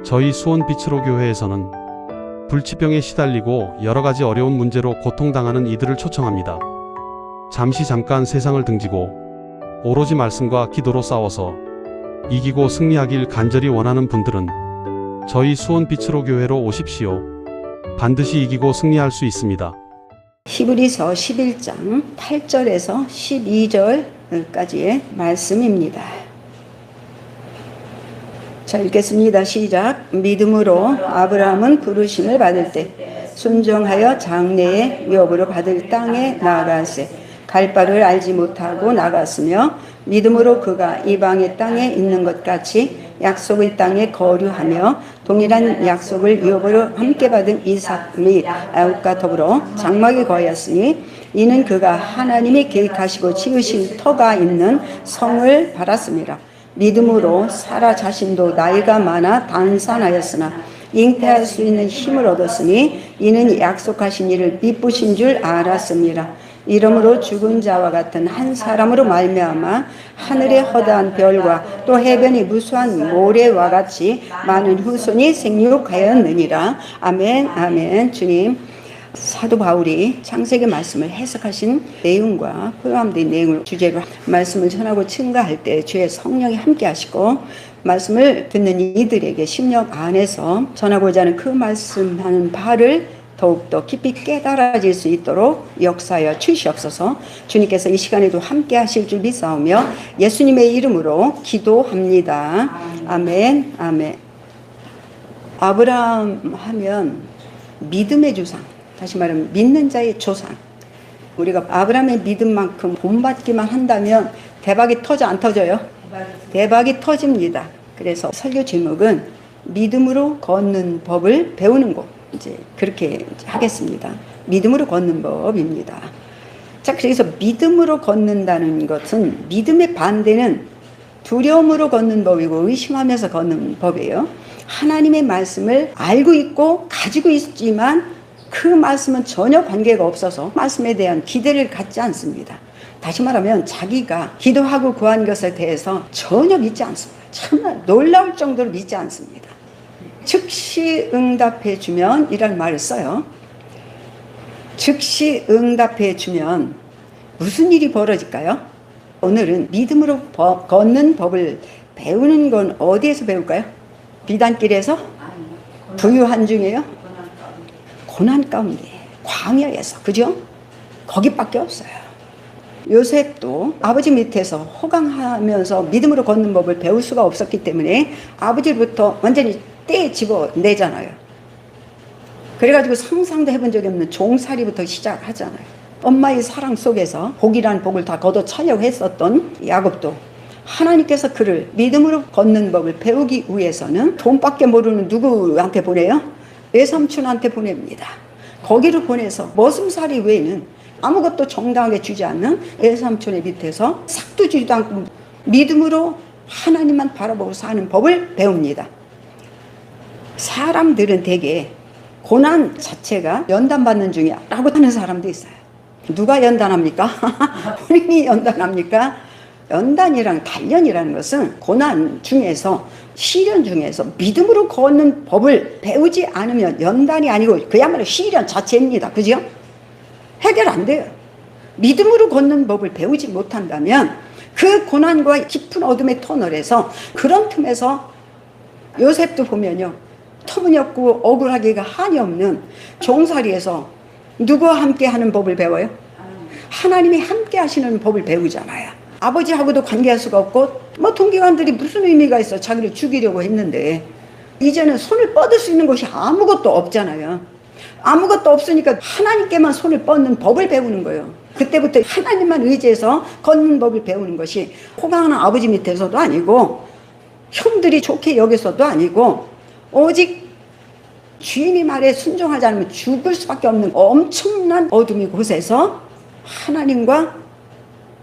저희 수원 빛으로 교회에서는 불치병에 시달리고 여러가지 어려운 문제로 고통당하는 이들을 초청합니다. 잠깐 세상을 등지고 오로지 말씀과 기도로 싸워서 이기고 승리하길 간절히 원하는 분들은 저희 수원 빛으로 교회로 오십시오. 반드시 이기고 승리할 수 있습니다. 히브리서 11장 8절에서 12절까지의 말씀입니다. 자, 읽겠습니다. 시작. 믿음으로 아브라함은 부르심을 받을 때 순종하여 장래의 위업으로 받을 땅에 나아가세 갈 바를 알지 못하고 나갔으며 믿음으로 그가 이방의 땅에 있는 것 같이 약속의 땅에 거류하며 동일한 약속을 위업으로 함께 받은 이삭 및 아웃과 더불어 장막에 거하였으니 이는 그가 하나님이 계획하시고 지으신 터가 있는 성을 바랐습니다. 믿음으로 사라 자신도 나이가 많아 단산하였으나 잉태할 수 있는 힘을 얻었으니 이는 약속하신 이를 미쁘신 줄 알았습니다. 이러므로 죽은 자와 같은 한 사람으로 말미암아 하늘의 허다한 별과 또 해변이 무수한 모래와 같이 많은 후손이 생육하였느니라. 아멘. 아멘. 주님, 사도 바울이 창세기 말씀을 해석하신 내용과 포함된 내용을 주제로 말씀을 전하고 증거할 때 주의 성령이 함께 하시고 말씀을 듣는 이들에게 심령 안에서 전하고자 하는 그 말씀하는 바를 더욱더 깊이 깨달아질 수 있도록 역사하여 주시옵소서. 주님께서 이 시간에도 함께 하실 줄 믿사오며 예수님의 이름으로 기도합니다. 아멘. 아멘. 아브라함 하면 믿음의 조상, 다시 말하면 믿는 자의 조상. 우리가 아브라함의 믿음만큼 본받기만 한다면 대박이 터져 안 터져요? 대박이 터집니다. 그래서 설교 제목은 믿음으로 걷는 법을 배우는 것. 이제 그렇게 하겠습니다. 믿음으로 걷는 법입니다. 자, 그래서 믿음으로 걷는다는 것은 믿음의 반대는 두려움으로 걷는 법이고 의심하면서 걷는 법이에요. 하나님의 말씀을 알고 있고 가지고 있지만 그 말씀은 전혀 관계가 없어서 말씀에 대한 기대를 갖지 않습니다. 다시 말하면 자기가 기도하고 구한 것에 대해서 전혀 믿지 않습니다. 정말 놀라울 정도로 믿지 않습니다. 즉시 응답해 주면 이라는 말을 써요. 즉시 응답해 주면 무슨 일이 벌어질까요? 오늘은 믿음으로 걷는 법을 배우는 건 어디에서 배울까요? 비단길에서? 부유한 중에요? 고난 가운데, 광야에서, 그죠? 거기밖에 없어요. 요셉도 아버지 밑에서 호강하면서 믿음으로 걷는 법을 배울 수가 없었기 때문에 아버지로부터 완전히 떼 집어내잖아요. 그래가지고 상상도 해본 적이 없는 종살이부터 시작하잖아요. 엄마의 사랑 속에서 복이란 복을 다 걷어차려고 했었던 야곱도 하나님께서 그를 믿음으로 걷는 법을 배우기 위해서는 돈밖에 모르는 누구한테 보내요? 외삼촌한테 보냅니다. 거기를 보내서 머슴살이 외에는 아무것도 정당하게 주지 않는 외삼촌의 밑에서 삭도 주지도 않고 믿음으로 하나님만 바라보고 사는 법을 배웁니다. 사람들은 대개 고난 자체가 연단받는 중이야 라고 하는 사람도 있어요. 누가 연단합니까? 본인이 연단합니까? 연단이랑 단련이라는 것은 고난 중에서 시련 중에서 믿음으로 걷는 법을 배우지 않으면 연단이 아니고 그야말로 시련 자체입니다. 그죠? 해결 안 돼요. 믿음으로 걷는 법을 배우지 못한다면 그 고난과 깊은 어둠의 터널에서 그런 틈에서 요셉도 보면요. 터무니없고 억울하기가 한이 없는 종살이에서 누구와 함께 하는 법을 배워요? 하나님이 함께 하시는 법을 배우잖아요. 아버지하고도 관계할 수가 없고 동기관들이 무슨 의미가 있어. 자기를 죽이려고 했는데 이제는 손을 뻗을 수 있는 것이 아무것도 없잖아요. 아무것도 없으니까 하나님께만 손을 뻗는 법을 배우는 거예요. 그때부터 하나님만 의지해서 걷는 법을 배우는 것이 호강하는 아버지 밑에서도 아니고 형들이 좋게 여기서도 아니고 오직 주인의 말에 순종하지 않으면 죽을 수밖에 없는 엄청난 어둠의 곳에서 하나님과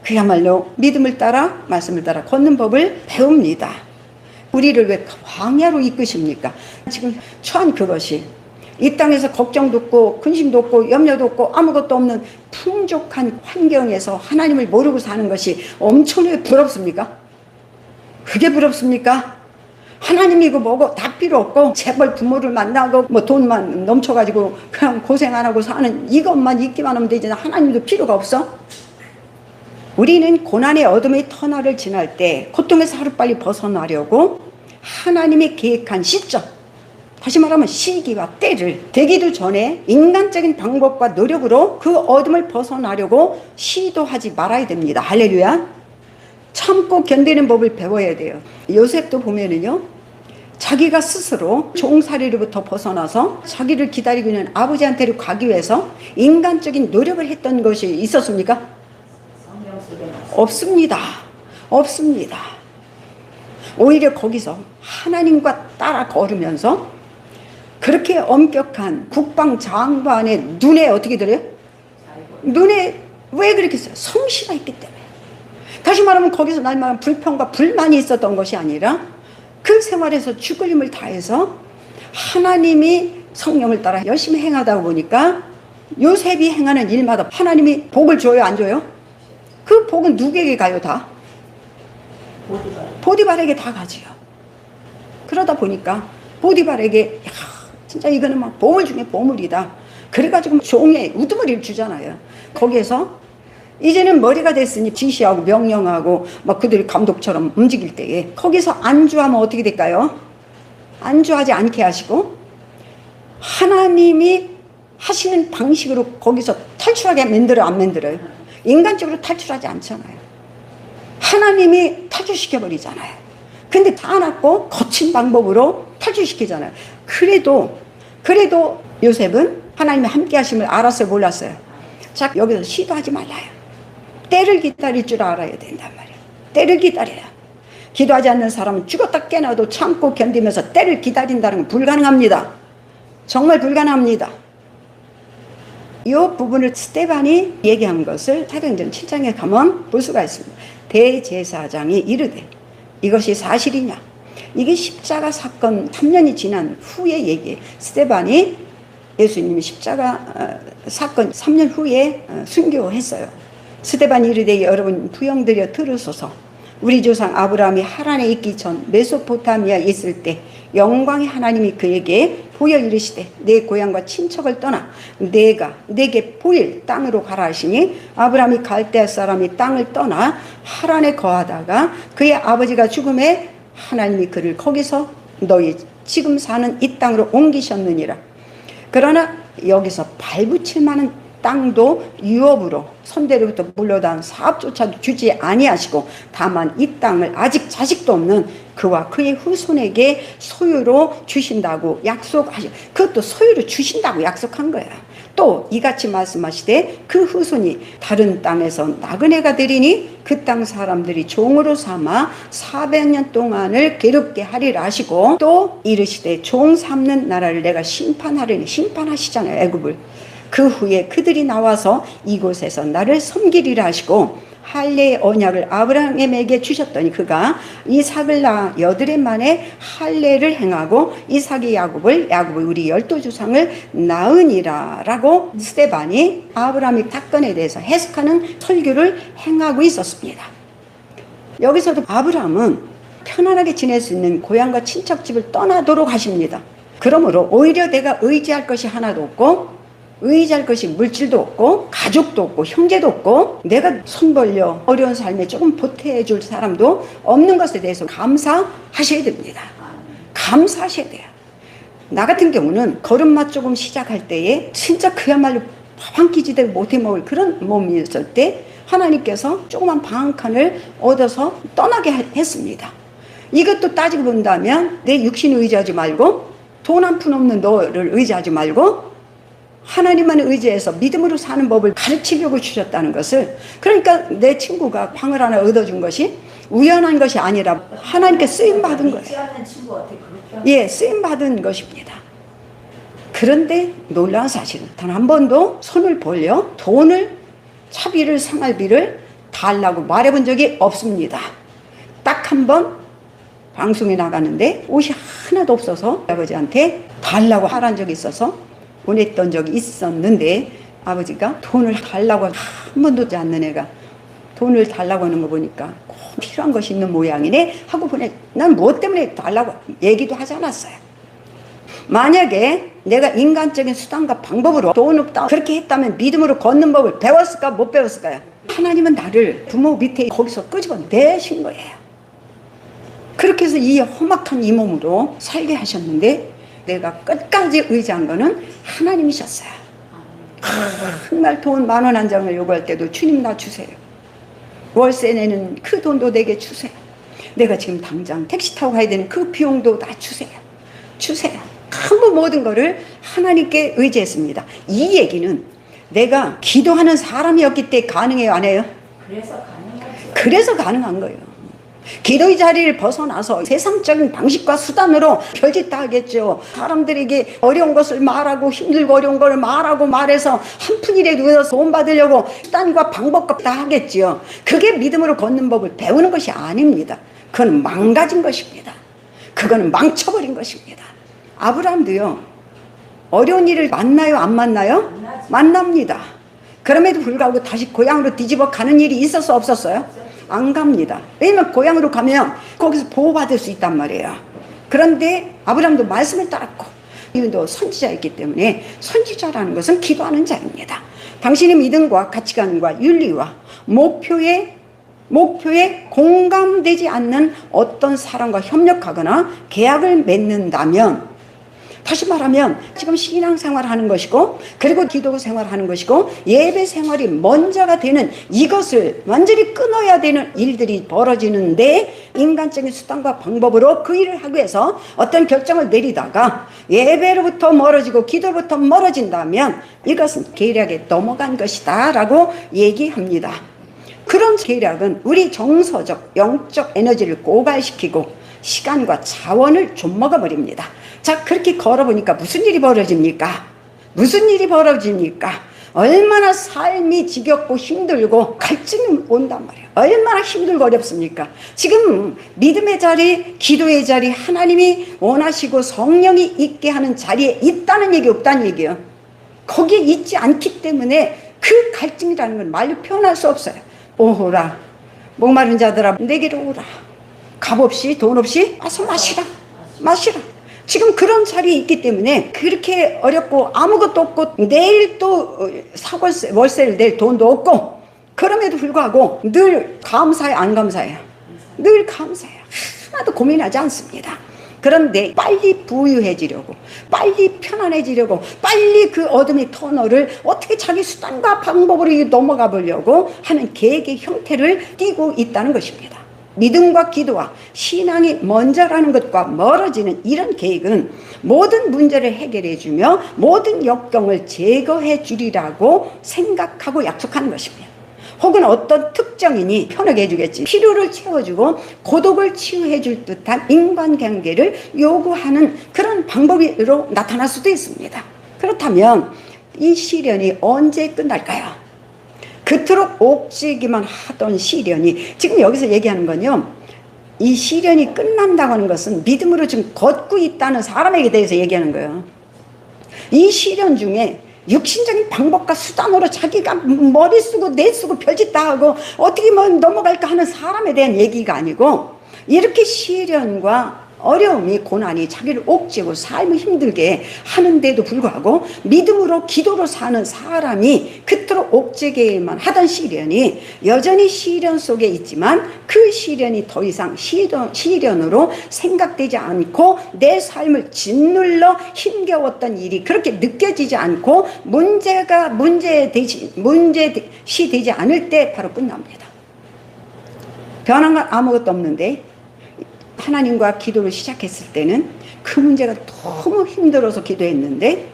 그야말로 믿음을 따라 말씀을 따라 걷는 법을 배웁니다. 우리를 왜 광야로 이끄십니까? 지금 처한 그것이 이 땅에서 걱정도 없고 근심도 없고 염려도 없고 아무것도 없는 풍족한 환경에서 하나님을 모르고 사는 것이 엄청나게 부럽습니까? 그게 부럽습니까? 하나님이고 뭐고 다 필요 없고 재벌 부모를 만나고 뭐 돈만 넘쳐가지고 그냥 고생 안 하고 사는 이것만 있기만 하면 되지 하나님도 필요가 없어? 우리는 고난의 어둠의 터널을 지날 때 고통에서 하루빨리 벗어나려고 하나님이 계획한 시점, 다시 말하면 시기와 때를 되기도 전에 인간적인 방법과 노력으로 그 어둠을 벗어나려고 시도하지 말아야 됩니다. 할렐루야. 참고 견디는 법을 배워야 돼요. 요셉도 보면은요, 자기가 스스로 종살이로부터 벗어나서 자기를 기다리고 있는 아버지한테로 가기 위해서 인간적인 노력을 했던 것이 있었습니까? 없습니다. 없습니다. 오히려 거기서 하나님과 따라 걸으면서 그렇게 엄격한 국방장관의 눈에 어떻게 들어요? 눈에 왜 그렇게 써요? 성실했기 때문에. 다시 말하면 거기서 날마다 불평과 불만이 있었던 것이 아니라 그 생활에서 죽을 힘을 다해서 하나님이 성령을 따라 열심히 행하다 보니까 요셉이 행하는 일마다 하나님이 복을 줘요, 안 줘요? 그 복은 누구에게 가요, 다? 보디발에게 다 가지요. 그러다 보니까 보디발에게 야, 진짜 이거는 막 보물 중에 보물이다. 그래가지고 종에 우두머리를 주잖아요. 거기에서 이제는 머리가 됐으니 지시하고 명령하고 막 그들이 감독처럼 움직일 때에 거기서 안주하면 어떻게 될까요? 안주하지 않게 하시고 하나님이 하시는 방식으로 거기서 탈출하게 만들어요, 안 만들어요? 인간적으로 탈출하지 않잖아요. 하나님이 탈출시켜버리잖아요. 근데 다 놨고 거친 방법으로 탈출시키잖아요. 그래도 요셉은 하나님의 함께 하심을 알았어요, 몰랐어요? 자, 여기서 시도하지 말라요. 때를 기다릴 줄 알아야 된단 말이에요. 때를 기다려야. 기도하지 않는 사람은 죽었다 깨나도 참고 견디면서 때를 기다린다는 건 불가능합니다. 정말 불가능합니다. 이 부분을 스데반이 얘기한 것을 사도행전 7장에 가면 볼 수가 있습니다. 대제사장이 이르되 이것이 사실이냐? 이게 십자가 사건 3년이 지난 후의 얘기예요. 스데반이 예수님이 십자가 사건 3년 후에 순교했어요. 스데반이 이르되 여러분 부영들여 들으소서. 우리 조상 아브라함이 하란에 있기 전 메소포타미아에 있을 때 영광의 하나님이 그에게 보여 이르시되 내 고향과 친척을 떠나 내가 내게 보일 땅으로 가라 하시니 아브라함이 갈대아 사람이 땅을 떠나 하란에 거하다가 그의 아버지가 죽음에 하나님이 그를 거기서 너희 지금 사는 이 땅으로 옮기셨느니라. 그러나 여기서 발붙일 만한 땅도 유업으로 선대로부터 물려다온 사업조차도 주지 아니하시고 다만 이 땅을 아직 자식도 없는 그와 그의 후손에게 소유로 주신다고 약속하시. 그것도 소유로 주신다고 약속한 거야. 또 이같이 말씀하시되 그 후손이 다른 땅에서 나그네가 되리니 그 땅 사람들이 종으로 삼아 400년 동안을 괴롭게 하리라 하시고 또 이르시되 종 삼는 나라를 내가 심판하리니 심판하시잖아요, 애굽을. 그 후에 그들이 나와서 이곳에서 나를 섬기리라 하시고 할례의 언약을 아브라함에게 주셨더니 그가 이삭을 낳아 여드레 만에 할례를 행하고 이삭이 야곱을 우리 12조상을 낳으니라 라고 스데반이 아브라함의 사건에 대해서 해석하는 설교를 행하고 있었습니다. 여기서도 아브라함은 편안하게 지낼 수 있는 고향과 친척집을 떠나도록 하십니다. 그러므로 오히려 내가 의지할 것이 하나도 없고 의지할 것이 물질도 없고 가족도 없고 형제도 없고 내가 손 벌려 어려운 삶에 조금 보태줄 사람도 없는 것에 대해서 감사하셔야 됩니다. 감사하셔야 돼요. 나 같은 경우는 걸음마 조금 시작할 때에 진짜 그야말로 밥 한 끼 제대로 못해 먹을 그런 몸이었을 때 하나님께서 조그만 방 한 칸을 얻어서 떠나게 했습니다. 이것도 따지고 본다면 내 육신을 의지하지 말고 돈 한 푼 없는 너를 의지하지 말고 하나님만 의지해서 믿음으로 사는 법을 가르치려고 주셨다는 것을, 그러니까 내 친구가 방을 하나 얻어준 것이 우연한 것이 아니라 하나님께 쓰임받은 거예요. 예, 쓰임받은 것입니다. 그런데 놀라운 사실은 단 한 번도 손을 벌려 돈을, 차비를, 생활비를 달라고 말해본 적이 없습니다. 딱 한 번 방송에 나가는데 옷이 하나도 없어서 아버지한테 달라고 하라는 적이 있어서 보냈던 적이 있었는데 아버지가 돈을 달라고 한 번도 하지 않는 애가 돈을 달라고 하는 거 보니까 꼭 필요한 것이 있는 모양이네 하고 보내. 난 뭐 때문에 달라고 얘기도 하지 않았어요. 만약에 내가 인간적인 수단과 방법으로 돈 없다 그렇게 했다면 믿음으로 걷는 법을 배웠을까 못 배웠을까요? 하나님은 나를 부모 밑에 거기서 끄집어내신 거예요. 그렇게 해서 이 험악한 이 몸으로 살게 하셨는데 내가 끝까지 의지한 거는 하나님이셨어요. 정말 돈 10,000원 한 장을 요구할 때도 주님 나 주세요. 월세 내는 그 돈도 내게 주세요. 내가 지금 당장 택시 타고 가야 되는 그 비용도 나 주세요. 주세요. 전부 모든 거를 하나님께 의지했습니다. 이 얘기는 내가 기도하는 사람이었기 때문에 가능해요, 안 해요? 그래서 가능한 거예요. 기도의 자리를 벗어나서 세상적인 방식과 수단으로 별짓 다 하겠죠. 사람들에게 어려운 것을 말하고 힘들고 어려운 걸 말하고 말해서 한 푼이라도 얻어서 돈 받으려고 수단과 방법과 다 하겠지요. 그게 믿음으로 걷는 법을 배우는 것이 아닙니다. 그건 망가진 것입니다. 그거는 망쳐버린 것입니다. 아브라함도요, 어려운 일을 만나요, 안 만나요? 만납니다. 그럼에도 불구하고 다시 고향으로 뒤집어 가는 일이 있었어, 없었어요? 안 갑니다. 왜냐면 고향으로 가면 거기서 보호받을 수 있단 말이에요. 그런데 아브라함도 말씀을 따랐고 이분도 선지자였기 때문에 선지자라는 것은 기도하는 자입니다. 당신의 믿음과 가치관과 윤리와 목표에 공감되지 않는 어떤 사람과 협력하거나 계약을 맺는다면, 다시 말하면 지금 신앙생활 하는 것이고 그리고 기도 생활 하는 것이고 예배 생활이 먼저가 되는 이것을 완전히 끊어야 되는 일들이 벌어지는데, 인간적인 수단과 방법으로 그 일을 하기 위해서 어떤 결정을 내리다가 예배로부터 멀어지고 기도로부터 멀어진다면 이것은 계략에 넘어간 것이다 라고 얘기합니다. 그런 계략은 우리 정서적 영적 에너지를 고갈시키고 시간과 자원을 좀먹어버립니다. 자, 그렇게 걸어보니까 무슨 일이 벌어집니까? 무슨 일이 벌어집니까? 얼마나 삶이 지겹고 힘들고 갈증이 온단 말이에요. 얼마나 힘들고 어렵습니까? 지금 믿음의 자리, 기도의 자리, 하나님이 원하시고 성령이 있게 하는 자리에 있다는 얘기, 없다는 얘기예요. 거기에 있지 않기 때문에 그 갈증이라는 건 말로 표현할 수 없어요. 오호라, 목마른 자들아 내게로 오라. 값 없이 돈 없이 와서 마시라. 지금 그런 자리에 있기 때문에 그렇게 어렵고 아무것도 없고 내일 또 월세를 낼 돈도 없고, 그럼에도 불구하고 늘 감사해, 안 감사해요? 늘 감사해요. 하나도 고민하지 않습니다. 그런데 빨리 부유해지려고, 빨리 편안해지려고, 빨리 그 어둠의 터널을 어떻게 자기 수단과 방법으로 넘어가 보려고 하는 계획의 형태를 띠고 있다는 것입니다. 믿음과 기도와 신앙이 먼저라는 것과 멀어지는 이런 계획은 모든 문제를 해결해 주며 모든 역경을 제거해 주리라고 생각하고 약속하는 것입니다. 혹은 어떤 특정인이 편하게 해주겠지, 필요를 채워주고 고독을 치유해 줄 듯한 인간관계를 요구하는 그런 방법으로 나타날 수도 있습니다. 그렇다면 이 시련이 언제 끝날까요? 그토록 옥죄기만 하던 시련이, 지금 여기서 얘기하는 건요, 이 시련이 끝난다고 하는 것은 믿음으로 지금 걷고 있다는 사람에게 대해서 얘기하는 거예요. 이 시련 중에 육신적인 방법과 수단으로 자기가 머리 쓰고 뇌 쓰고 별짓 다 하고 어떻게 넘어갈까 하는 사람에 대한 얘기가 아니고, 이렇게 시련과 어려움이, 고난이 자기를 옥죄고 삶을 힘들게 하는데도 불구하고 믿음으로 기도로 사는 사람이 그토록 옥죄게만 하던 시련이 여전히 시련 속에 있지만 그 시련이 더 이상 시련으로 생각되지 않고 내 삶을 짓눌러 힘겨웠던 일이 그렇게 느껴지지 않고 문제시 되지 않을 때 바로 끝납니다. 변한 건 아무것도 없는데, 하나님과 기도를 시작했을 때는 그 문제가 너무 힘들어서 기도했는데,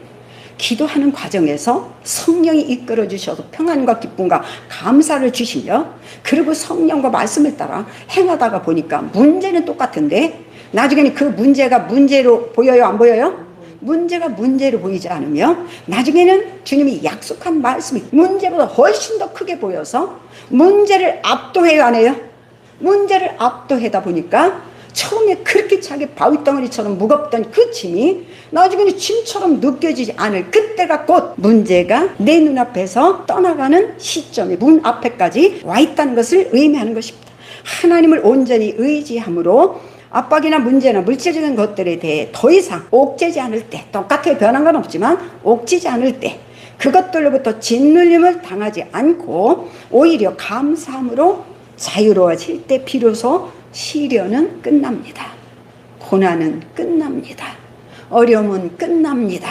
기도하는 과정에서 성령이 이끌어 주셔서 평안과 기쁨과 감사를 주시며, 그리고 성령과 말씀을 따라 행하다가 보니까 문제는 똑같은데 나중에는 그 문제가 문제로 보여요, 안 보여요? 문제가 문제로 보이지 않으며 나중에는 주님이 약속한 말씀이 문제보다 훨씬 더 크게 보여서 문제를 압도해요, 안 해요? 문제를 압도하다 보니까 처음에 그렇게 자기 바위덩어리처럼 무겁던 그 짐이 나중에는 짐처럼 느껴지지 않을 그때가 곧 문제가 내 눈앞에서 떠나가는 시점이 문 앞에까지 와 있다는 것을 의미하는 것입니다. 하나님을 온전히 의지함으로 압박이나 문제나 물질적인 것들에 대해 더 이상 옥죄지 않을 때, 똑같아요. 변한 건 없지만 옥죄지 않을 때, 그것들로부터 짓눌림을 당하지 않고 오히려 감사함으로 자유로워질 때 비로소 시련은 끝납니다. 고난은 끝납니다. 어려움은 끝납니다.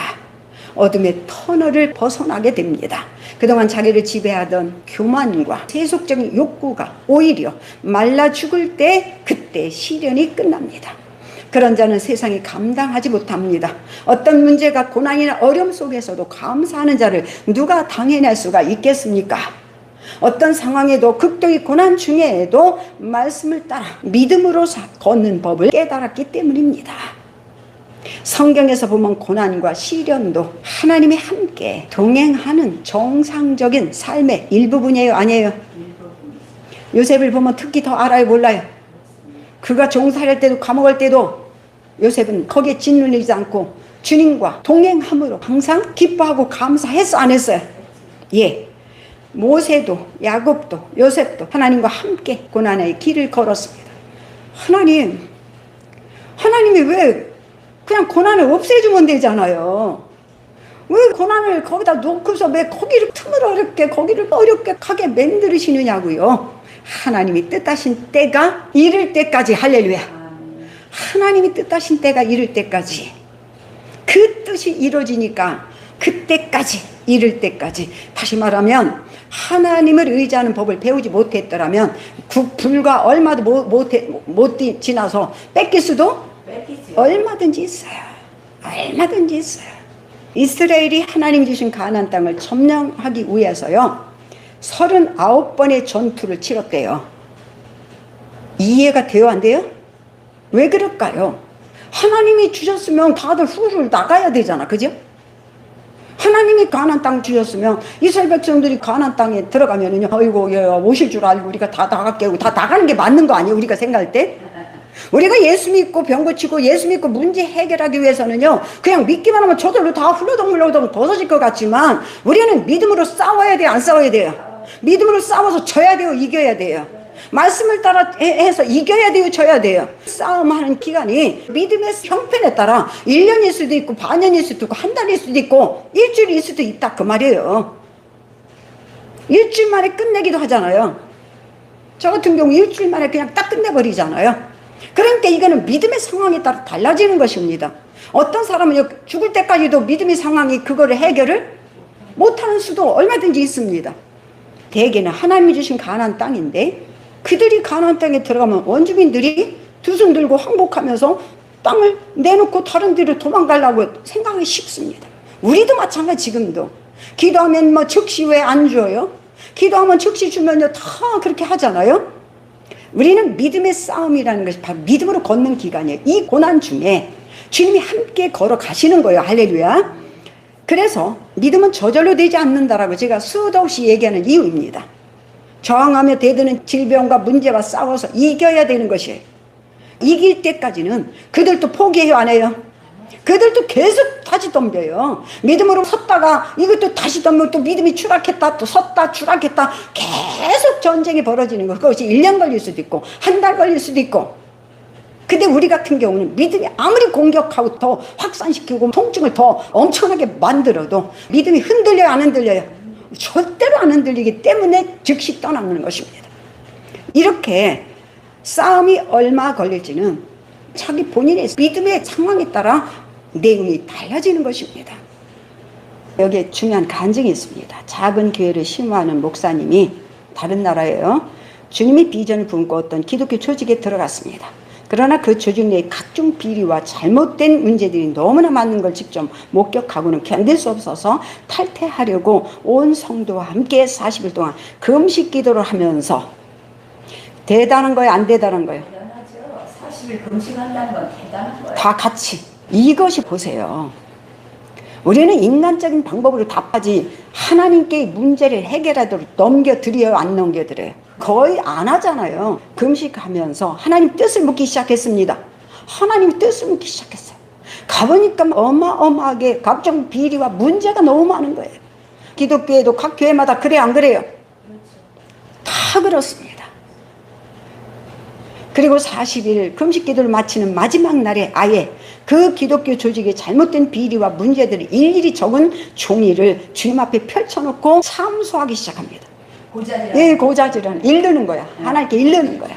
어둠의 터널을 벗어나게 됩니다. 그동안 자기를 지배하던 교만과 세속적인 욕구가 오히려 말라 죽을 때 그때 시련이 끝납니다. 그런 자는 세상이 감당하지 못합니다. 어떤 문제가 고난이나 어려움 속에서도 감사하는 자를 누가 당해낼 수가 있겠습니까? 어떤 상황에도 극도의 고난 중에도 말씀을 따라 믿음으로 걷는 법을 깨달았기 때문입니다. 성경에서 보면 고난과 시련도 하나님이 함께 동행하는 정상적인 삶의 일부분이에요, 아니에요? 요셉을 보면 특히 더 알아요, 몰라요? 그가 종살이할 때도 감옥할 때도 요셉은 거기에 짓눌리지 않고 주님과 동행함으로 항상 기뻐하고 감사했어, 안 했어요? 예. 모세도 야곱도 요셉도 하나님과 함께 고난의 길을 걸었습니다. 하나님이 왜 그냥 고난을 없애주면 되잖아요. 왜 고난을 거기다 놓고서 왜 거기를 틈을 거기를 어렵게 가게 만들으시느냐고요. 하나님이 뜻하신 때가 이를 때까지, 할렐루야. 하나님이 뜻하신 때가 이를 때까지, 그 뜻이 이루어지니까 그때까지, 이를 때까지. 다시 말하면 하나님을 의지하는 법을 배우지 못했더라면 불과 얼마도 못 지나서 뺏길 수도 얼마든지 있어요. 얼마든지 있어요. 이스라엘이 하나님 주신 가나안 땅을 점령하기 위해서요 39번의 전투를 치렀대요. 이해가 돼요, 안 돼요? 왜 그럴까요? 하나님이 주셨으면 다들 후를 나가야 되잖아, 그죠? 하나님이 가나안 땅 주셨으면 이스라엘 백성들이 가나안 땅에 들어가면은요, 아이고, 예, 오실 줄 알고 우리가 다 나갈게요. 다 나가는 게 맞는 거 아니에요? 우리가 생각할 때? 우리가 예수 믿고 병 고치고 예수 믿고 문제 해결하기 위해서는요, 그냥 믿기만 하면 저절로 다 흘러덩 벗어질 것 같지만 우리는 믿음으로 싸워야 돼요, 안 싸워야 돼요? 믿음으로 싸워서 져야 돼요, 이겨야 돼요? 말씀을 따라 해서 이겨야 돼요, 져야 돼요? 싸움하는 기간이 믿음의 형편에 따라 1년일 수도 있고 반년일 수도 있고 한 달일 수도 있고 일주일일 수도 있다, 그 말이에요. 일주일 만에 끝내기도 하잖아요. 저 같은 경우 일주일 만에 그냥 딱 끝내버리잖아요. 그러니까 이거는 믿음의 상황에 따라 달라지는 것입니다. 어떤 사람은 죽을 때까지도 믿음의 상황이 그거를 해결을 못하는 수도 얼마든지 있습니다. 대개는 하나님이 주신 가나안 땅인데 그들이 가나안 땅에 들어가면 원주민들이 두 손 들고 항복하면서 땅을 내놓고 다른 데로 도망가려고 생각이 쉽습니다. 우리도 마찬가지. 지금도 기도하면 뭐 즉시 왜 안 줘요? 기도하면 즉시 주면요 다 그렇게 하잖아요. 우리는 믿음의 싸움이라는 것이 바로 믿음으로 걷는 기간이에요. 이 고난 중에 주님이 함께 걸어가시는 거예요. 할렐루야. 그래서 믿음은 저절로 되지 않는다라고 제가 수도 없이 얘기하는 이유입니다. 저항하며 대드는 질병과 문제와 싸워서 이겨야 되는 것이에요. 이길 때까지는 그들도 포기해요, 안 해요? 그들도 계속 다시 덤벼요. 믿음으로 섰다가 이것도 다시 덤벼 또 믿음이 추락했다, 또 섰다 추락했다, 계속 전쟁이 벌어지는 거. 그것이 1년 걸릴 수도 있고 한 달 걸릴 수도 있고. 근데 우리 같은 경우는 믿음이 아무리 공격하고 더 확산시키고 통증을 더 엄청나게 만들어도 믿음이 흔들려요, 안 흔들려요? 절대로 안 흔들리기 때문에 즉시 떠나는 것입니다. 이렇게 싸움이 얼마 걸릴지는 자기 본인의 믿음의 상황에 따라 내용이 달라지는 것입니다. 여기에 중요한 간증이 있습니다. 작은 교회를 심호하는 목사님이 다른 나라에요, 주님의 비전을 품고 어떤 기독교 조직에 들어갔습니다. 그러나 그 조직 내에 각종 비리와 잘못된 문제들이 너무나 많은 걸 직접 목격하고는 견딜 수 없어서 탈퇴하려고 온 성도와 함께 40일 동안 금식 기도를 하면서, 대단한 거예요, 안 대단한 거예요? 대단하죠. 40일 금식한다는 건 대단한 거예요. 다 같이. 이것이 보세요. 우리는 인간적인 방법으로 답하지 하나님께 문제를 해결하도록 넘겨드려요, 안 넘겨드려요? 거의 안 하잖아요. 금식하면서 하나님 뜻을 묻기 시작했습니다. 하나님 뜻을 묻기 시작했어요. 가보니까 어마어마하게 각종 비리와 문제가 너무 많은 거예요. 기독교에도 각 교회마다 그래 안 그래요? 다 그렇습니다. 그리고 40일 금식 기도를 마치는 마지막 날에 아예 그 기독교 조직의 잘못된 비리와 문제들을 일일이 적은 종이를 주님 앞에 펼쳐놓고 참수하기 시작합니다. 예, 고자질하는 일르는 거야. 하나님께 일르는 거야.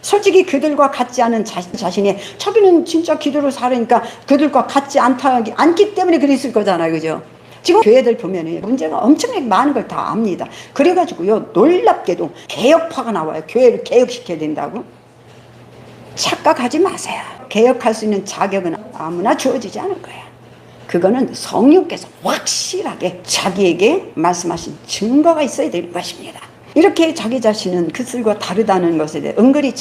솔직히 그들과 같지 않은 자신이 자기는 진짜 기도를 살으니까 그들과 같지 않기 때문에 그랬을 거잖아요. 그죠? 지금 교회들 보면 문제가 엄청나게 많은 걸 다 압니다. 그래가지고요, 놀랍게도 개혁파가 나와요. 교회를 개혁시켜야 된다고. 착각하지 마세요. 개혁할 수 있는 자격은 아무나 주어지지 않을 거야. 그거는 성령께서 확실하게 자기에게 말씀하신 증거가 있어야 되는 것입니다. 이렇게 자기 자신은 그들과 다르다는 것에 대해 은근히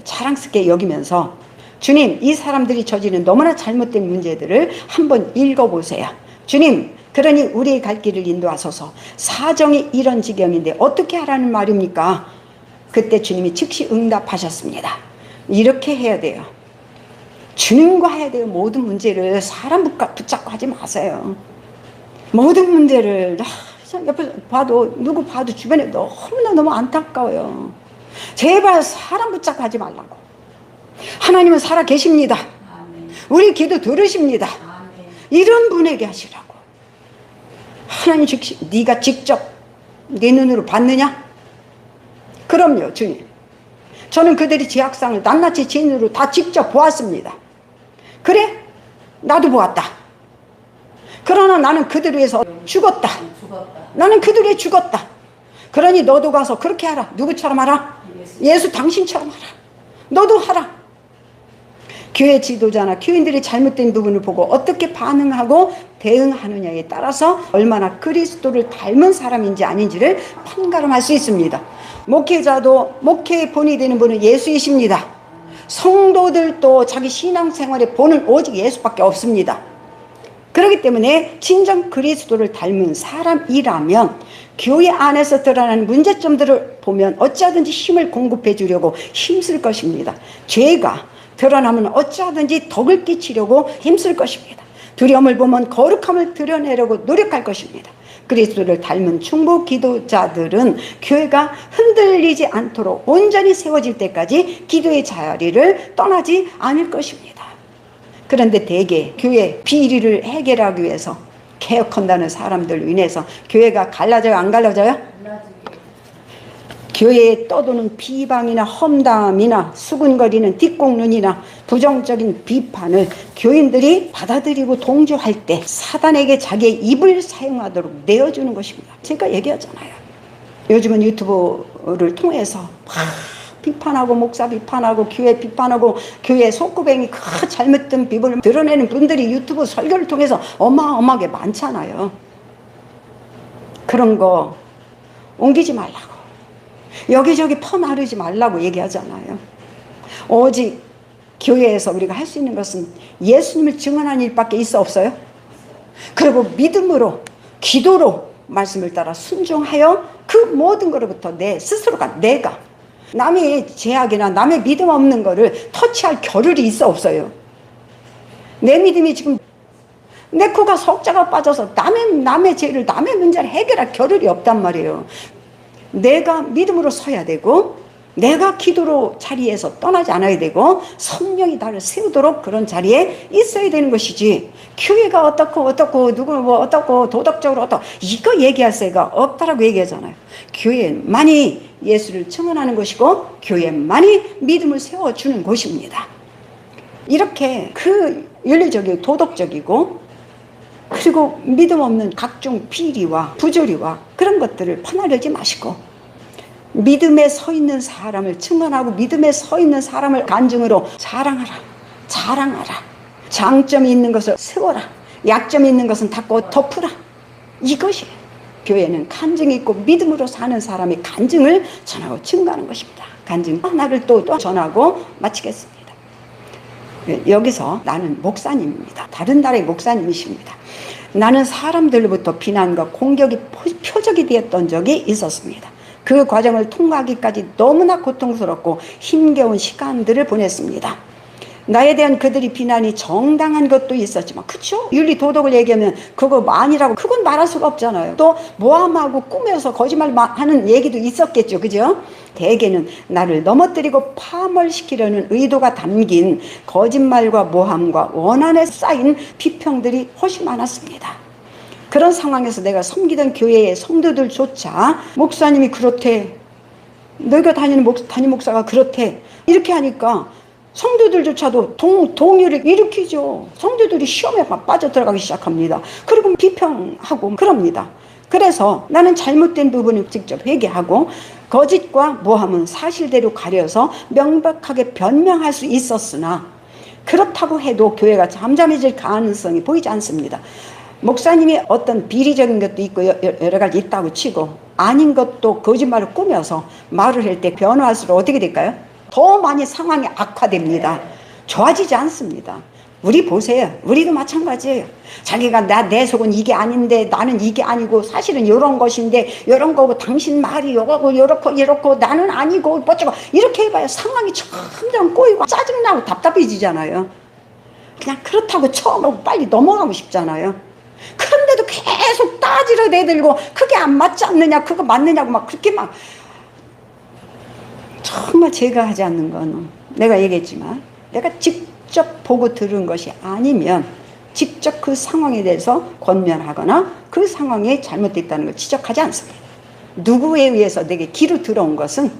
자랑스럽게 여기면서 주님, 이 사람들이 저지른 너무나 잘못된 문제들을 한번 읽어보세요. 주님, 그러니 우리의 갈 길을 인도하소서. 사정이 이런 지경인데 어떻게 하라는 말입니까? 그때 주님이 즉시 응답하셨습니다. 이렇게 해야 돼요. 주님과 해야 돼요. 모든 문제를 사람 붙잡고 하지 마세요. 모든 문제를 옆에 봐도 누구 봐도 주변에 너무 안타까워요. 제발 사람 붙잡고 하지 말라고. 하나님은 살아 계십니다. 우리 기도 들으십니다. 이런 분에게 하시라고. 하나님 즉시 네가 직접 네 눈으로 봤느냐? 그럼요, 주님. 저는 그들이 제 악상을 낱낱이 제 눈으로 다 직접 보았습니다. 그래? 나도 보았다. 그러나 나는 그들 위해서 죽었다. 나는 그들 위해 죽었다. 그러니 너도 가서 그렇게 하라. 누구처럼 하라? 예수 당신처럼 하라. 너도 하라. 교회 지도자나 교인들이 잘못된 부분을 보고 어떻게 반응하고 대응하느냐에 따라서 얼마나 그리스도를 닮은 사람인지 아닌지를 판가름할 수 있습니다. 목회자도 목회의 본이 되는 분은 예수이십니다. 성도들도 자기 신앙생활의 본은 오직 예수밖에 없습니다. 그렇기 때문에 진정 그리스도를 닮은 사람이라면 교회 안에서 드러나는 문제점들을 보면 어찌하든지 힘을 공급해 주려고 힘쓸 것입니다. 죄가 드러나면 어찌하든지 덕을 끼치려고 힘쓸 것입니다. 두려움을 보면 거룩함을 드러내려고 노력할 것입니다. 그리스도를 닮은 충북 기도자들은 교회가 흔들리지 않도록 온전히 세워질 때까지 기도의 자리를 떠나지 않을 것입니다. 그런데 대개 교회 비리를 해결하기 위해서 개혁한다는 사람들로 인해서 교회가 갈라져요? 안 갈라져요? 교회에 떠도는 비방이나 험담이나 수군거리는 뒷공론이나 부정적인 비판을 교인들이 받아들이고 동조할 때 사단에게 자기의 입을 사용하도록 내어주는 것입니다. 제가 얘기하잖아요. 요즘은 유튜브를 통해서 막 비판하고 목사 비판하고 교회 비판하고 교회 속구뱅이 그 잘못된 비번을 드러내는 분들이 유튜브 설교를 통해서 어마어마하게 많잖아요. 그런 거 옮기지 말라고. 여기저기 퍼나르지 말라고 얘기하잖아요. 오직 교회에서 우리가 할 수 있는 것은 예수님을 증언하는 일밖에 있어 없어요? 그리고 믿음으로 기도로 말씀을 따라 순종하여 그 모든 것으로부터 내 스스로가 내가 남의 제약이나 남의 믿음 없는 거를 터치할 겨를이 있어 없어요? 내 믿음이 지금 내 코가 석자가 빠져서 남의 죄를 남의 문제를 해결할 겨를이 없단 말이에요. 내가 믿음으로 서야 되고 내가 기도로 자리에서 떠나지 않아야 되고 성령이 나를 세우도록 그런 자리에 있어야 되는 것이지 교회가 어떻고 누구 어떻고 도덕적으로 어떻고 이거 얘기할 새가 없다라고 얘기하잖아요. 교회만이 예수를 증언하는 것이고 교회만이 믿음을 세워주는 곳입니다. 이렇게 그 윤리적이고 도덕적이고 그리고 믿음 없는 각종 비리와 부조리와 그런 것들을 퍼나르지 마시고 믿음에 서 있는 사람을 증언하고 믿음에 서 있는 사람을 간증으로 자랑하라. 장점이 있는 것을 세워라. 약점이 있는 것은 닫고 덮으라. 이것이 교회는 간증이 있고 믿음으로 사는 사람의 간증을 전하고 증거하는 것입니다. 간증 하나를 또 전하고 마치겠습니다. 여기서 나는 목사님입니다. 다른 나라의 목사님이십니다. 나는 사람들로부터 비난과 공격이 표적이 되었던 적이 있었습니다. 그 과정을 통과하기까지 너무나 고통스럽고 힘겨운 시간들을 보냈습니다. 나에 대한 그들이 비난이 정당한 것도 있었지만, 그쵸? 윤리 도덕을 얘기하면 그거 아니라고 그건 말할 수가 없잖아요. 또 모함하고 꾸며서 거짓말 하는 얘기도 있었겠죠, 그죠? 대개는 나를 넘어뜨리고 파멸시키려는 의도가 담긴 거짓말과 모함과 원한에 쌓인 비평들이 훨씬 많았습니다. 그런 상황에서 내가 섬기던 교회의 성도들조차 목사님이 그렇대, 너희가 다니는 담임 목사가 그렇대, 이렇게 하니까 성도들조차도 동요를 일으키죠. 성도들이 시험에 빠져들어가기 시작합니다. 그리고 비평하고 그럽니다. 그래서 나는 잘못된 부분을 직접 회개하고 거짓과 모함은 사실대로 가려서 명백하게 변명할 수 있었으나, 그렇다고 해도 교회가 잠잠해질 가능성이 보이지 않습니다. 목사님이 어떤 비리적인 것도 있고 여러 가지 있다고 치고 아닌 것도 거짓말을 꾸며서 말을 할 때 변화할수록 어떻게 될까요? 더 많이 상황이 악화됩니다. 좋아지지 않습니다. 우리 보세요. 우리도 마찬가지예요. 자기가 내 속은 이게 아닌데 나는 이게 아니고 사실은 이런 것인데 이런 거고 당신 말이 요거고 이렇고 나는 아니고 뭐쩌고 이렇게 해봐야 상황이 점점 꼬이고 짜증나고 답답해지잖아요. 그냥 그렇다고 처음으로 빨리 넘어가고 싶잖아요. 그런데도 계속 따지러 대들고 그게 안 맞지 않느냐 그거 맞느냐고 막 그렇게 막, 정말 제가 하지 않는 거는 내가 얘기했지만 내가 직접 보고 들은 것이 아니면 직접 그 상황에 대해서 권면하거나 그 상황이 잘못됐다는 걸 지적하지 않습니다. 누구에 의해서 내게 귀로 들어온 것은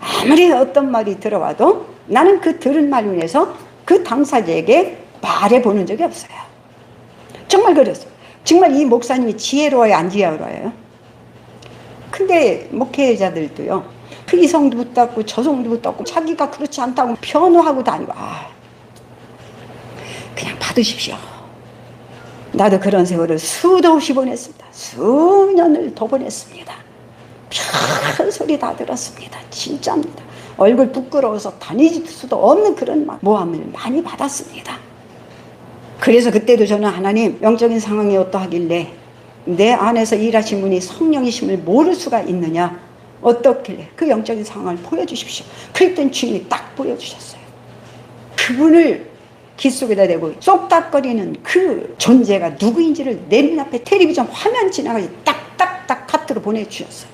아무리 어떤 말이 들어와도 나는 그 들은 말로 인해서 그 당사자에게 말해보는 적이 없어요. 정말 그랬어요. 정말 이 목사님이 지혜로워요, 안 지혜로워요? 근데 목회자들도요, 이 성도 붙잡고 저 성도 붙잡고 자기가 그렇지 않다고 변호하고 다니고, 그냥 받으십시오. 나도 그런 세월을 수도 없이 보냈습니다. 수년을 더 보냈습니다. 별 소리 다 들었습니다. 진짜입니다. 얼굴 부끄러워서 다닐 수도 없는 그런 모함을 많이 받았습니다. 그래서 그때도 저는 하나님, 영적인 상황이 어떠하길래 내 안에서 일하신 분이 성령이심을 모를 수가 있느냐, 어떻길래 그 영적인 상황을 보여주십시오. 그랬더니 주님이 딱 보여주셨어요. 그분을 귓속에다 대고 쏙닥거리는 그 존재가 누구인지를 내 눈앞에 텔레비전 화면 지나가서 딱딱딱 카트로 보내주셨어요.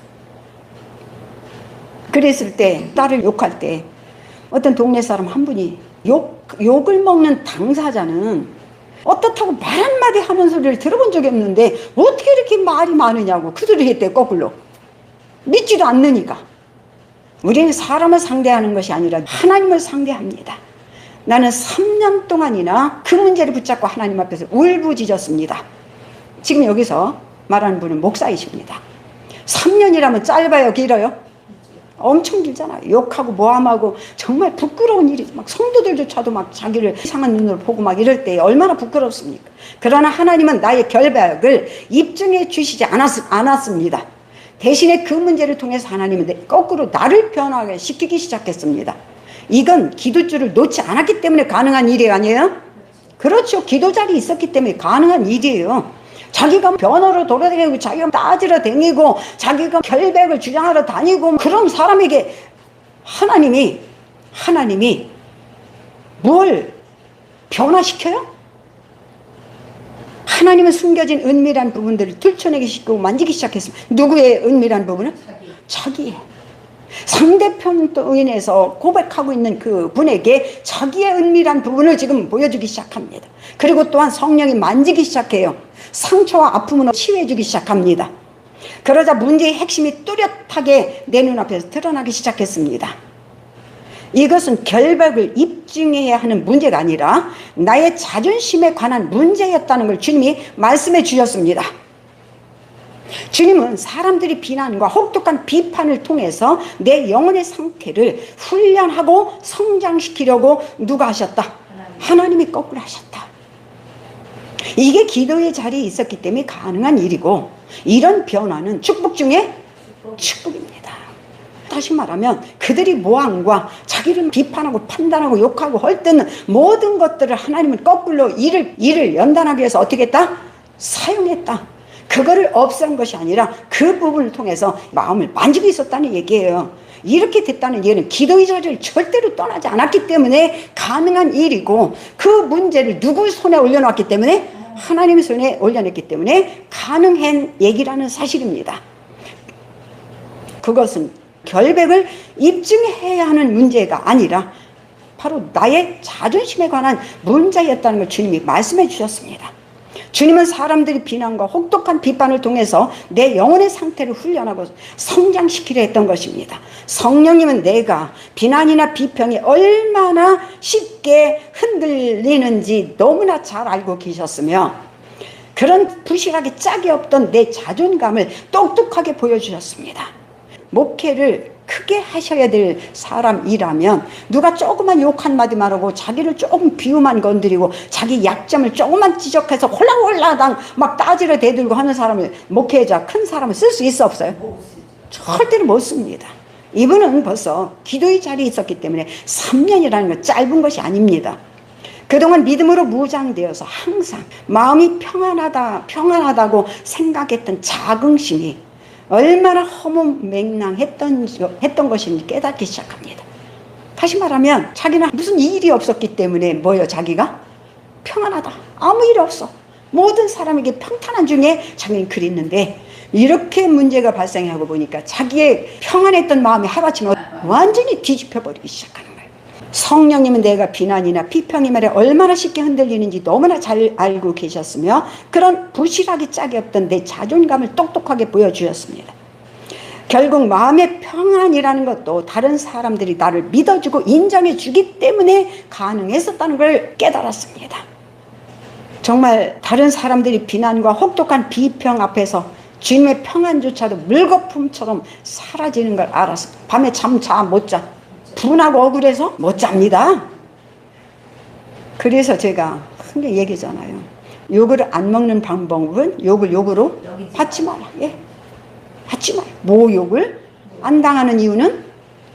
그랬을 때, 딸을 욕할 때 어떤 동네 사람 한 분이 욕을 먹는 당사자는 어떻다고 말 한마디 하는 소리를 들어본 적이 없는데 어떻게 이렇게 말이 많으냐고 그들이 했대. 거꾸로 믿지도 않느니까. 우리는 사람을 상대하는 것이 아니라 하나님을 상대합니다. 나는 3년 동안이나 그 문제를 붙잡고 하나님 앞에서 울부짖었습니다. 지금 여기서 말하는 분은 목사이십니다. 3년이라면 짧아요, 길어요? 엄청 길잖아요. 욕하고 모함하고 정말 부끄러운 일이죠. 막 성도들조차도 막 자기를 이상한 눈으로 보고 막 이럴 때 얼마나 부끄럽습니까? 그러나 하나님은 나의 결박을 입증해 주시지 않았습니다. 대신에 그 문제를 통해서 하나님은 거꾸로 나를 변화하게 시키기 시작했습니다. 이건 기도줄을 놓지 않았기 때문에 가능한 일이 아니에요? 그렇죠. 기도 자리에 있었기 때문에 가능한 일이에요. 자기가 변호로 돌아다니고 자기가 따지러 다니고 자기가 결백을 주장하러 다니고 그런 사람에게 하나님이 뭘 변화시켜요? 하나님은 숨겨진 은밀한 부분들을 들춰내기 시작하고 만지기 시작했습니다. 누구의 은밀한 부분은? 자기의. 상대편도 인해서 고백하고 있는 그 분에게 자기의 은밀한 부분을 지금 보여주기 시작합니다. 그리고 또한 성령이 만지기 시작해요. 상처와 아픔을 치유해주기 시작합니다. 그러자 문제의 핵심이 뚜렷하게 내 눈앞에서 드러나기 시작했습니다. 이것은 결백을 입증해야 하는 문제가 아니라 나의 자존심에 관한 문제였다는 걸 주님이 말씀해 주셨습니다. 주님은 사람들이 비난과 혹독한 비판을 통해서 내 영혼의 상태를 훈련하고 성장시키려고 누가 하셨다? 하나님이 거꾸로 하셨다. 이게 기도의 자리에 있었기 때문에 가능한 일이고, 이런 변화는 축복 중에 축복입니다. 다시 말하면 그들이 모함과 자기를 비판하고 판단하고 욕하고 할 때는 모든 것들을 하나님은 거꾸로 이를 연단하기 위해서 어떻게 했다? 사용했다. 그거를 없앤 것이 아니라 그 부분을 통해서 마음을 만지고 있었다는 얘기예요. 이렇게 됐다는 얘기는 기도의 자리를 절대로 떠나지 않았기 때문에 가능한 일이고, 그 문제를 누구 손에 올려놨기 때문에, 하나님의 손에 올려냈기 때문에 가능한 얘기라는 사실입니다. 그것은 결백을 입증해야 하는 문제가 아니라 바로 나의 자존심에 관한 문제였다는 걸 주님이 말씀해 주셨습니다. 주님은 사람들이 비난과 혹독한 비판을 통해서 내 영혼의 상태를 훈련하고 성장시키려 했던 것입니다. 성령님은 내가 비난이나 비평이 얼마나 쉽게 흔들리는지 너무나 잘 알고 계셨으며, 그런 부실하게 짝이 없던 내 자존감을 똑똑하게 보여주셨습니다. 목회를 크게 하셔야 될 사람이라면 누가 조그만 욕 한마디만 하고 자기를 조금 비유만 건드리고 자기 약점을 조금만 지적해서 홀랑홀랑 막 따지려 대들고 하는 사람을, 목회자 큰 사람을 쓸 수 있어 없어요? 절대로 못 씁니다. 이분은 벌써 기도의 자리에 있었기 때문에 3년이라는 건 짧은 것이 아닙니다. 그동안 믿음으로 무장되어서 항상 마음이 평안하다고 생각했던 자긍심이 얼마나 허무맹랑했던 것인지 깨닫기 시작합니다. 다시 말하면 자기는 무슨 일이 없었기 때문에 뭐예요? 자기가 평안하다, 아무 일 없어, 모든 사람에게 평탄한 중에 자기는 그랬는데, 이렇게 문제가 발생하고 보니까 자기의 평안했던 마음이 하루아침에 완전히 뒤집혀버리기 시작하는 거예요. 성령님은 내가 비난이나 비평의 말에 얼마나 쉽게 흔들리는지 너무나 잘 알고 계셨으며, 그런 부실하게 짝이 없던 내 자존감을 똑똑하게 보여주셨습니다. 결국 마음의 평안이라는 것도 다른 사람들이 나를 믿어주고 인정해주기 때문에 가능했었다는 걸 깨달았습니다. 정말 다른 사람들이 비난과 혹독한 비평 앞에서 주님의 평안조차도 물거품처럼 사라지는 걸 알아서 밤에 잠 못 자. 분하고 억울해서 못 잡니다. 그래서 제가 흔히 얘기잖아요. 욕을 안 먹는 방법은 욕을 욕으로 받지 마라. 예, 받지 마라. 모욕을 안 당하는 이유는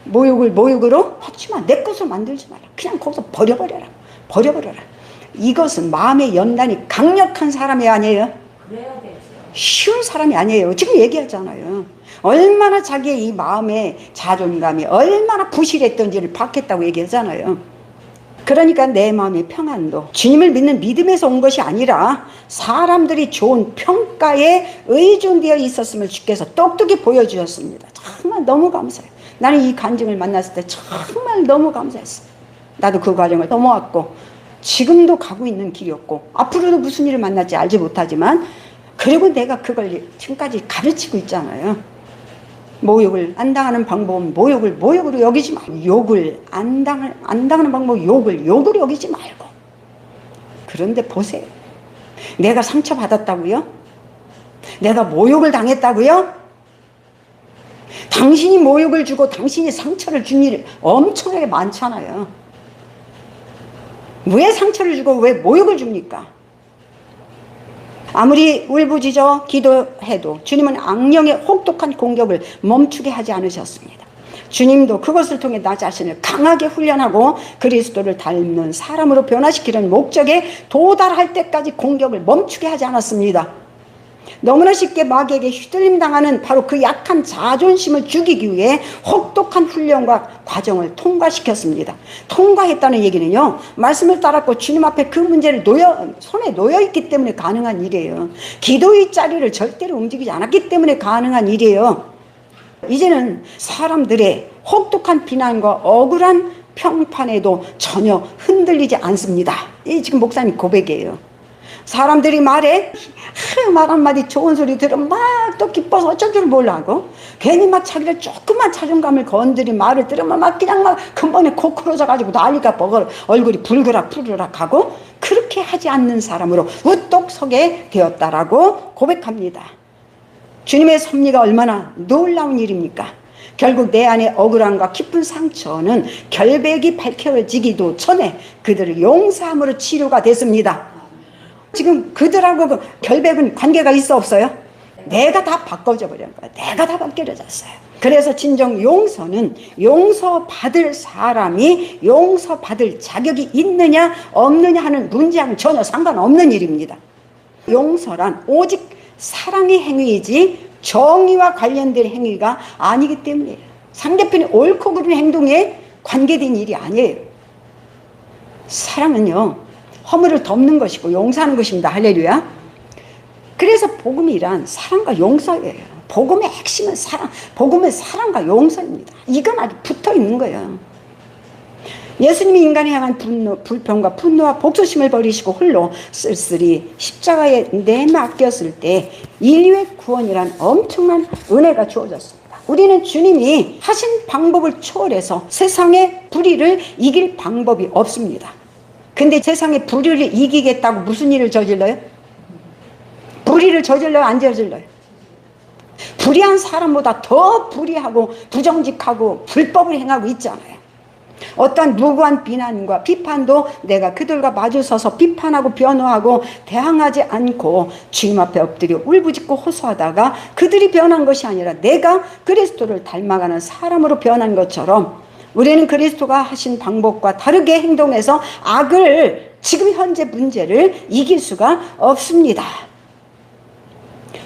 모욕을 모욕으로 받지 마. 내 것을 만들지 마라. 그냥 거기서 버려버려라. 이것은 마음의 연단이 강력한 사람이 아니에요. 그래야 되죠. 쉬운 사람이 아니에요. 지금 얘기하잖아요. 얼마나 자기의 이 마음의 자존감이 얼마나 부실했던지를 봤겠다고 얘기하잖아요. 그러니까 내 마음의 평안도 주님을 믿는 믿음에서 온 것이 아니라 사람들이 좋은 평가에 의존되어 있었음을 주께서 똑똑히 보여주셨습니다. 정말 너무 감사해요. 나는 이 간증을 만났을 때 정말 너무 감사했어요. 나도 그 과정을 넘어왔고 지금도 가고 있는 길이었고 앞으로도 무슨 일을 만날지 알지 못하지만, 그리고 내가 그걸 지금까지 가르치고 있잖아요. 모욕을 안 당하는 방법은 모욕으로 여기지 말고, 욕을 안 당하는 방법은 욕으로 여기지 말고. 그런데 보세요. 내가 상처받았다고요? 내가 모욕을 당했다고요? 당신이 모욕을 주고 당신이 상처를 준 일이 엄청나게 많잖아요. 왜 상처를 주고 왜 모욕을 줍니까? 아무리 울부짖어 기도해도 주님은 악령의 혹독한 공격을 멈추게 하지 않으셨습니다. 주님도 그것을 통해 나 자신을 강하게 훈련하고 그리스도를 닮는 사람으로 변화시키는 목적에 도달할 때까지 공격을 멈추게 하지 않았습니다. 너무나 쉽게 마귀에게 휘둘림 당하는 바로 그 약한 자존심을 죽이기 위해 혹독한 훈련과 과정을 통과시켰습니다. 통과했다는 얘기는요, 말씀을 따랐고 주님 앞에 그 문제를 손에 놓여있기 때문에 가능한 일이에요. 기도의 자리를 절대로 움직이지 않았기 때문에 가능한 일이에요. 이제는 사람들의 혹독한 비난과 억울한 평판에도 전혀 흔들리지 않습니다. 이 지금 목사님 고백이에요. 사람들이 말해 말 한마디 좋은 소리 들으면 막 또 기뻐서 어쩔 줄 몰라고, 괜히 막 자기를 조금만 자존감을 건드린 말을 들으면 막 그냥 막 근본에 코 크러져 가지고 난리가 버거 얼굴이 붉으락하고, 그렇게 하지 않는 사람으로 우뚝 서게 되었다라고 고백합니다. 주님의 섭리가 얼마나 놀라운 일입니까? 결국 내 안의 억울함과 깊은 상처는 결백이 밝혀지기도 전에 그들을 용서함으로 치료가 됐습니다. 지금 그들하고 그 결백은 관계가 있어 없어요? 내가 다 바꿔져 버린 거야. 내가 다 바뀌어졌어요. 그래서 진정 용서는 용서받을 사람이 용서받을 자격이 있느냐 없느냐 하는 문제와는 전혀 상관없는 일입니다. 용서란 오직 사랑의 행위이지 정의와 관련된 행위가 아니기 때문이에요. 상대편이 옳고 그른 행동에 관계된 일이 아니에요. 사랑은요, 허물을 덮는 것이고 용서하는 것입니다. 할렐루야. 그래서 복음이란 사랑과 용서예요. 복음의 핵심은 사랑, 복음은 사랑과 용서입니다. 이건 아주 붙어 있는 거예요. 예수님이 인간에 향한 불평과 분노와 복수심을 버리시고 홀로 쓸쓸히 십자가에 내맡겼을 때 인류의 구원이란 엄청난 은혜가 주어졌습니다. 우리는 주님이 하신 방법을 초월해서 세상의 불의를 이길 방법이 없습니다. 근데 세상의 불의를 이기겠다고 무슨 일을 저질러요? 불의를 저질러요? 안 저질러요? 불의한 사람보다 더 불의하고 부정직하고 불법을 행하고 있잖아요. 어떤 무고한 비난과 비판도 내가 그들과 마주서서 비판하고 변호하고 대항하지 않고 주님 앞에 엎드려 울부짖고 호소하다가 그들이 변한 것이 아니라 내가 그리스도를 닮아가는 사람으로 변한 것처럼 우리는 그리스도가 하신 방법과 다르게 행동해서 악을, 지금 현재 문제를 이길 수가 없습니다.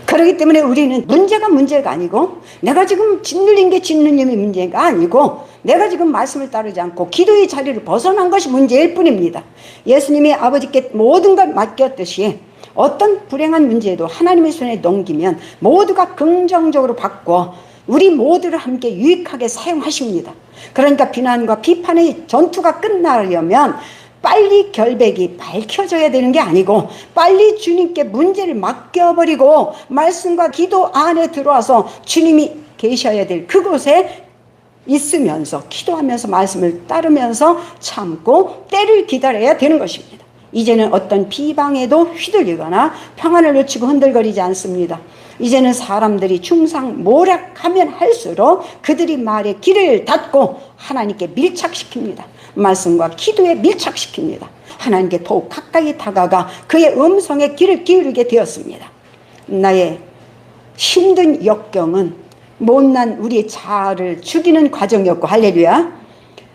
그렇기 때문에 우리는 문제가 아니고 내가 지금 짓눌린 게 짓눌림의 문제가 아니고 내가 지금 말씀을 따르지 않고 기도의 자리를 벗어난 것이 문제일 뿐입니다. 예수님이 아버지께 모든 걸 맡겼듯이 어떤 불행한 문제도 하나님의 손에 넘기면 모두가 긍정적으로 바꿔 우리 모두를 함께 유익하게 사용하십니다. 그러니까 비난과 비판의 전투가 끝나려면 빨리 결백이 밝혀져야 되는 게 아니고 빨리 주님께 문제를 맡겨버리고 말씀과 기도 안에 들어와서 주님이 계셔야 될 그곳에 있으면서 기도하면서 말씀을 따르면서 참고 때를 기다려야 되는 것입니다. 이제는 어떤 비방에도 휘둘리거나 평안을 놓치고 흔들거리지 않습니다. 이제는 사람들이 충상모략하면 할수록 그들이 말에 길을 닫고 하나님께 밀착시킵니다. 말씀과 기도에 밀착시킵니다. 하나님께 더욱 가까이 다가가 그의 음성에 귀를 기울이게 되었습니다. 나의 힘든 역경은 못난 우리의 자아를 죽이는 과정이었고, 할렐루야,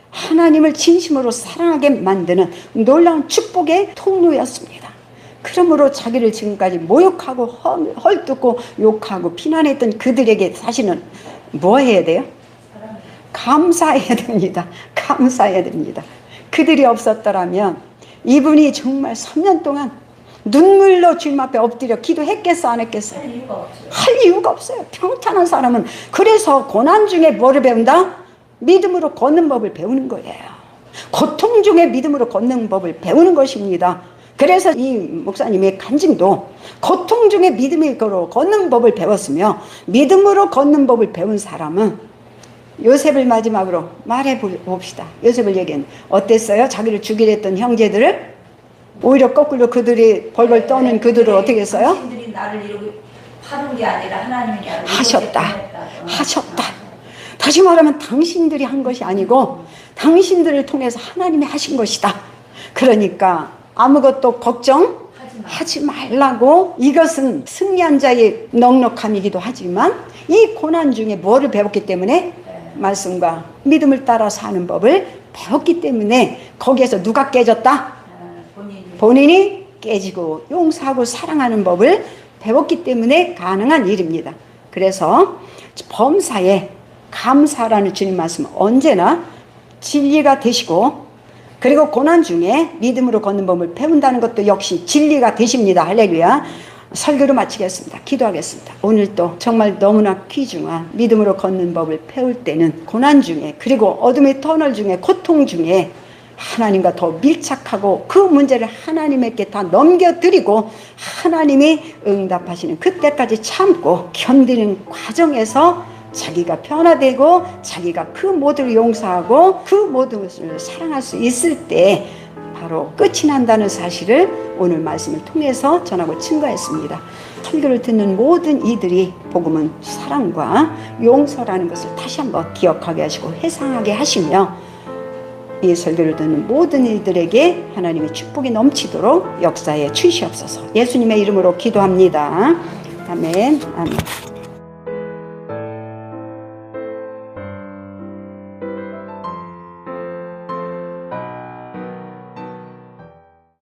하나님을 진심으로 사랑하게 만드는 놀라운 축복의 통로였습니다. 그러므로 자기를 지금까지 모욕하고 헐뜯고 욕하고 비난했던 그들에게 사실은 뭐 해야 돼요? 감사해야 됩니다. 감사해야 됩니다. 그들이 없었더라면 이분이 정말 3년 동안 눈물로 주님 앞에 엎드려 기도했겠어, 안 했겠어? 할 이유가 없어요. 평탄한 사람은 그래서 고난 중에 뭐를 배운다? 믿음으로 걷는 법을 배우는 거예요. 고통 중에 믿음으로 걷는 법을 배우는 것입니다. 그래서 이 목사님의 간증도 고통 중에 믿음으로 걷는 법을 배웠으며 믿음으로 걷는 법을 배운 사람은 요셉을 마지막으로 말해 봅시다. 요셉을 얘기했는데 어땠어요? 자기를 죽이려 했던 형제들을 오히려 거꾸로 그들이 벌벌 떠는 그들을 어떻게 했어요? 당신들이 나를 이러고 하는 게 아니라 하나님이 나를 하셨다. 다시 말하면 당신들이 한 것이 아니고 당신들을 통해서 하나님이 하신 것이다. 그러니까 아무것도 걱정하지 말라고. 이것은 승리한 자의 넉넉함이기도 하지만 이 고난 중에 뭐를 배웠기 때문에? 말씀과 믿음을 따라 사는 법을 배웠기 때문에 거기에서 누가 깨졌다? 본인이 깨지고 용서하고 사랑하는 법을 배웠기 때문에 가능한 일입니다. 그래서 범사에 감사라는 주님 말씀은 언제나 진리가 되시고, 그리고 고난 중에 믿음으로 걷는 법을 배운다는 것도 역시 진리가 되십니다. 할렐루야. 설교를 마치겠습니다. 기도하겠습니다. 오늘도 정말 너무나 귀중한 믿음으로 걷는 법을 배울 때는 고난 중에, 그리고 어둠의 터널 중에, 고통 중에 하나님과 더 밀착하고 그 문제를 하나님에게 다 넘겨드리고 하나님이 응답하시는 그때까지 참고 견디는 과정에서 자기가 변화되고 자기가 그 모두를 용서하고 그 모든 것을 사랑할 수 있을 때 바로 끝이 난다는 사실을 오늘 말씀을 통해서 전하고 증거했습니다. 설교를 듣는 모든 이들이 복음은 사랑과 용서라는 것을 다시 한번 기억하게 하시고 회상하게 하시며 이 설교를 듣는 모든 이들에게 하나님의 축복이 넘치도록 역사에 주시옵소서. 예수님의 이름으로 기도합니다. 아멘. 아멘.